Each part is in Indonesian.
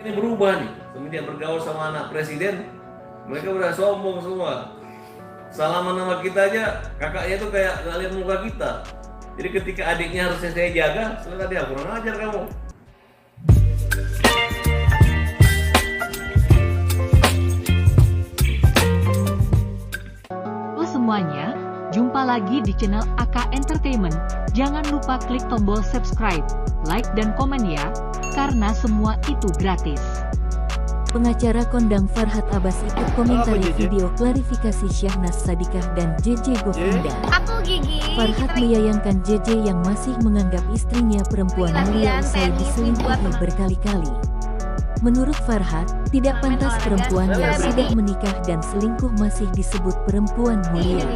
Ini berubah nih, semenjak bergaul sama anak presiden, mereka udah sombong semua. Salaman nama kita aja, kakaknya tuh kayak nggak lihat muka kita. Jadi ketika adiknya harusnya saya jaga, sebenarnya dia kurang ajar kamu. Halo semuanya, jumpa lagi di channel AK Entertainment. Jangan lupa klik tombol subscribe, like dan komen ya, karena semua itu gratis. Pengacara kondang Farhad Abbas ikut komentari video klarifikasi Syahnas Sadikah dan JJ Govinda. Aku Gigi. Farhad menyayangkan JJ yang masih menganggap istrinya perempuan mulia usai diselingkuhi berkali-kali. Menurut Farhad, tidak pantas perempuan yang sudah menikah dan selingkuh masih disebut perempuan mulia.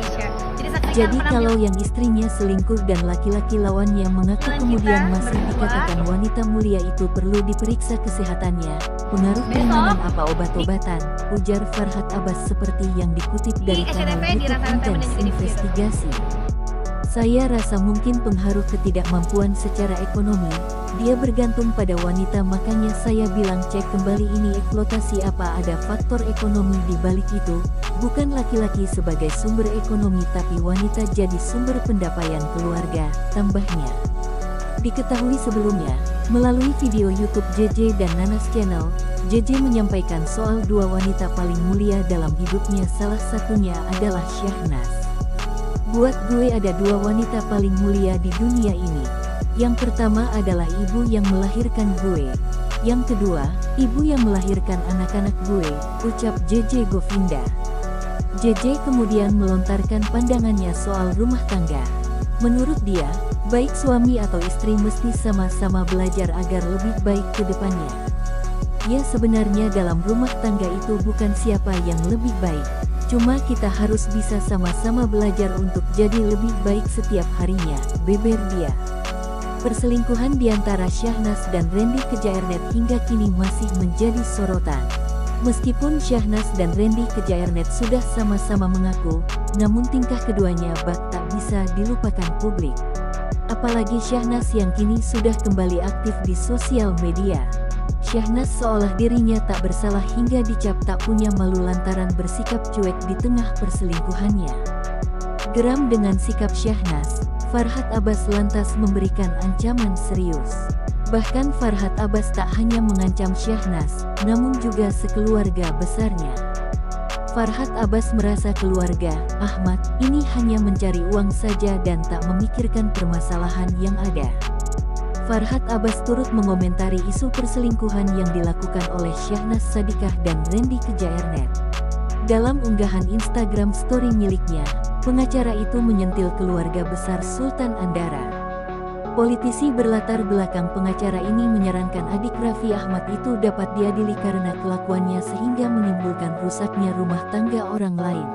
Jadi kalau yang istrinya selingkuh dan laki-laki lawannya mengaku kemudian masih dikatakan wanita mulia itu perlu diperiksa kesehatannya, pengaruh keringanan apa obat-obatan, ujar Farhad Abbas seperti yang dikutip dari kanal YouTube Intens Investigasi. Saya rasa mungkin pengaruh ketidakmampuan secara ekonomi, dia bergantung pada wanita, makanya saya bilang cek kembali ini eksploitasi apa ada faktor ekonomi di balik itu, bukan laki-laki sebagai sumber ekonomi tapi wanita jadi sumber pendapaian keluarga, tambahnya. Diketahui sebelumnya, melalui video YouTube JJ dan Nanas Channel, JJ menyampaikan soal dua wanita paling mulia dalam hidupnya, salah satunya adalah Syahnas. Buat gue ada dua wanita paling mulia di dunia ini. Yang pertama adalah ibu yang melahirkan gue. Yang kedua, ibu yang melahirkan anak-anak gue, ucap JJ Govinda. JJ kemudian melontarkan pandangannya soal rumah tangga. Menurut dia, baik suami atau istri mesti sama-sama belajar agar lebih baik ke depannya. Ya sebenarnya dalam rumah tangga itu bukan siapa yang lebih baik. Cuma kita harus bisa sama-sama belajar untuk jadi lebih baik setiap harinya, beber dia. Perselingkuhan di antara Syahnas dan Randy Kejaernet hingga kini masih menjadi sorotan. Meskipun Syahnas dan Randy Kejaernet sudah sama-sama mengaku, namun tingkah keduanya bak tak bisa dilupakan publik. Apalagi Syahnas yang kini sudah kembali aktif di sosial media. Syahnas seolah dirinya tak bersalah hingga dicap tak punya malu lantaran bersikap cuek di tengah perselingkuhannya. Geram dengan sikap Syahnas, Farhad Abbas lantas memberikan ancaman serius. Bahkan Farhad Abbas tak hanya mengancam Syahnas, namun juga sekeluarga besarnya. Farhad Abbas merasa keluarga Ahmad ini hanya mencari uang saja dan tak memikirkan permasalahan yang ada. Farhad Abbas turut mengomentari isu perselingkuhan yang dilakukan oleh Syahnas Sadikah dan Randy Kejaernet. Dalam unggahan Instagram story miliknya, pengacara itu menyentil keluarga besar Sultan Andara. Politisi berlatar belakang pengacara ini menyarankan adik Raffi Ahmad itu dapat diadili karena kelakuannya sehingga menimbulkan rusaknya rumah tangga orang lain.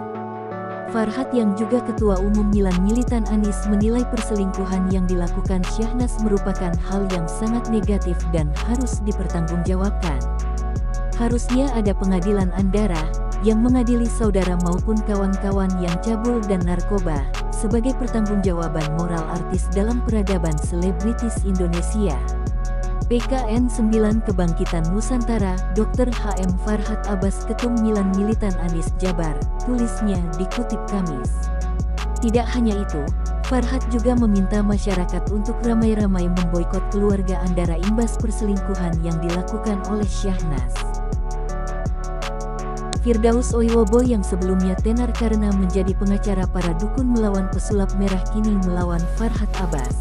Farhad yang juga Ketua Umum Milan Militan Anies menilai perselingkuhan yang dilakukan Syahnas merupakan hal yang sangat negatif dan harus dipertanggungjawabkan. Harusnya ada pengadilan Andara yang mengadili saudara maupun kawan-kawan yang cabul dan narkoba sebagai pertanggungjawaban moral artis dalam peradaban selebritis Indonesia. PKN 9 Kebangkitan Nusantara, Dr. HM Farhad Abbas Ketum Milan Militan Anies Jabar, tulisnya dikutip Kamis. Tidak hanya itu, Farhad juga meminta masyarakat untuk ramai-ramai memboikot keluarga Andara imbas perselingkuhan yang dilakukan oleh Syahnas. Firdaus Oiwobo yang sebelumnya tenar karena menjadi pengacara para dukun melawan pesulap merah kini melawan Farhad Abbas.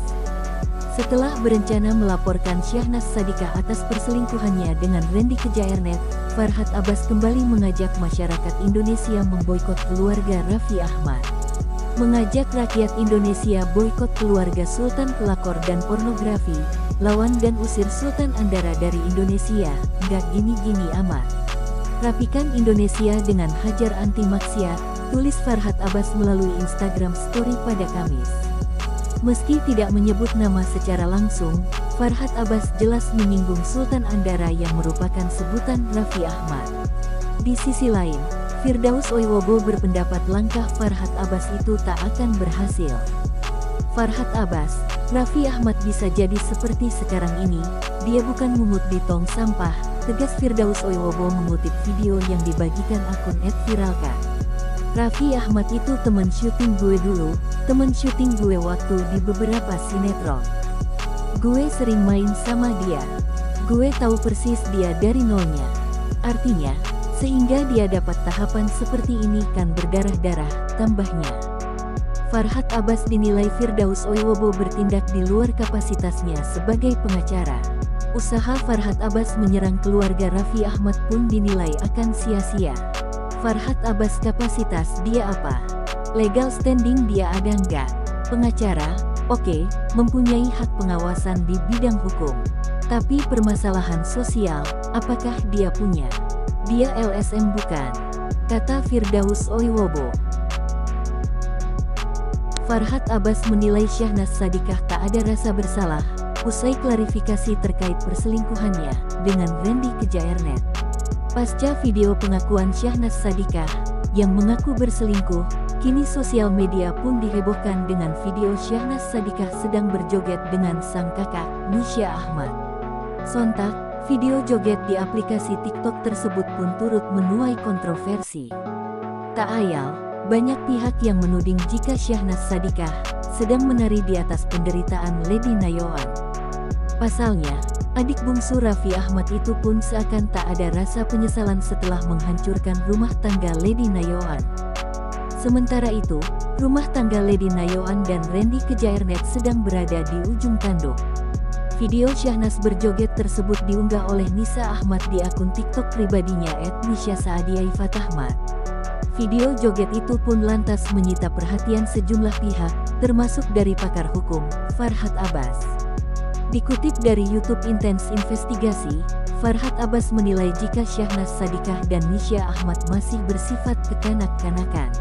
Setelah berencana melaporkan Syahnas Sadikah atas perselingkuhannya dengan Randy Kejaernet, Farhad Abbas kembali mengajak masyarakat Indonesia memboikot keluarga Raffi Ahmad. Mengajak rakyat Indonesia boikot keluarga Sultan pelakor dan pornografi, lawan dan usir Sultan Andara dari Indonesia, nggak gini-gini amat. Rapikan Indonesia dengan hajar anti maksiat, tulis Farhad Abbas melalui Instagram Story pada Kamis. Meski tidak menyebut nama secara langsung, Farhad Abbas jelas menyinggung Sultan Andara yang merupakan sebutan Raffi Ahmad. Di sisi lain, Firdaus Oiwobo berpendapat langkah Farhad Abbas itu tak akan berhasil. Farhad Abbas, Raffi Ahmad bisa jadi seperti sekarang ini, dia bukan mungut di tong sampah, tegas Firdaus Oiwobo mengutip video yang dibagikan akun @viralka. Raffi Ahmad itu temen syuting gue dulu, temen syuting gue waktu di beberapa sinetron. Gue sering main sama dia. Gue tahu persis dia dari nolnya. Artinya, sehingga dia dapat tahapan seperti ini kan berdarah-darah, tambahnya. Farhat Abbas dinilai Firdaus Oiwobo bertindak di luar kapasitasnya sebagai pengacara. Usaha Farhat Abbas menyerang keluarga Raffi Ahmad pun dinilai akan sia-sia. Farhat Abbas kapasitas dia apa? Legal standing dia ada nggak? Pengacara, oke, mempunyai hak pengawasan di bidang hukum. Tapi permasalahan sosial, apakah dia punya? Dia LSM bukan? Kata Firdaus Oiwobo. Farhat Abbas menilai Syahnaz Sadiqah tak ada rasa bersalah, usai klarifikasi terkait perselingkuhannya dengan Randy Kejaernet. Pasca video pengakuan Syahnaz Sadiqah yang mengaku berselingkuh, kini sosial media pun dihebohkan dengan video Syahnaz Sadiqah sedang berjoget dengan sang kakak, Nisha Ahmad. Sontak, video joget di aplikasi TikTok tersebut pun turut menuai kontroversi. Tak ayal, banyak pihak yang menuding jika Syahnaz Sadiqah sedang menari di atas penderitaan Lady Nayoan. Pasalnya, adik bungsu Raffi Ahmad itu pun seakan tak ada rasa penyesalan setelah menghancurkan rumah tangga Lady Nayoan. Sementara itu, rumah tangga Lady Nayoan dan Randy Kejaernet sedang berada di ujung tanduk. Video Syahnaz berjoget tersebut diunggah oleh Nisa Ahmad di akun TikTok pribadinya @nisha_saadiaifatahmat. Video joget itu pun lantas menyita perhatian sejumlah pihak, termasuk dari pakar hukum, Farhat Abbas. Dikutip dari YouTube Intens Investigasi, Farhat Abbas menilai jika Syahnaz Sadiqah dan Nisha Ahmad masih bersifat kekanak-kanakan.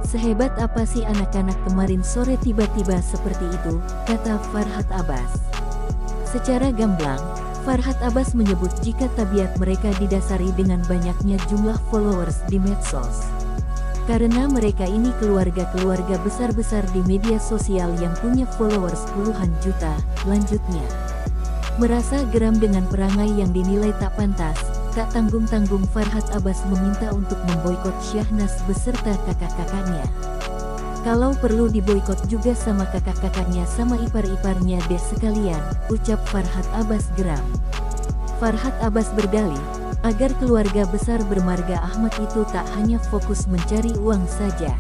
Sehebat apa sih anak-anak kemarin sore tiba-tiba seperti itu, kata Farhat Abbas. Secara gamblang, Farhat Abbas menyebut jika tabiat mereka didasari dengan banyaknya jumlah followers di medsos. Karena mereka ini keluarga-keluarga besar-besar di media sosial yang punya followers puluhan juta, lanjutnya. Merasa geram dengan perangai yang dinilai tak pantas, tak tanggung-tanggung Farhat Abbas meminta untuk memboikot Syahnaz beserta kakak-kakaknya. Kalau perlu diboikot juga sama kakak-kakaknya sama ipar-iparnya deh sekalian, ucap Farhat Abbas geram. Farhat Abbas berdalih, agar keluarga besar bermarga Ahmad itu tak hanya fokus mencari uang saja.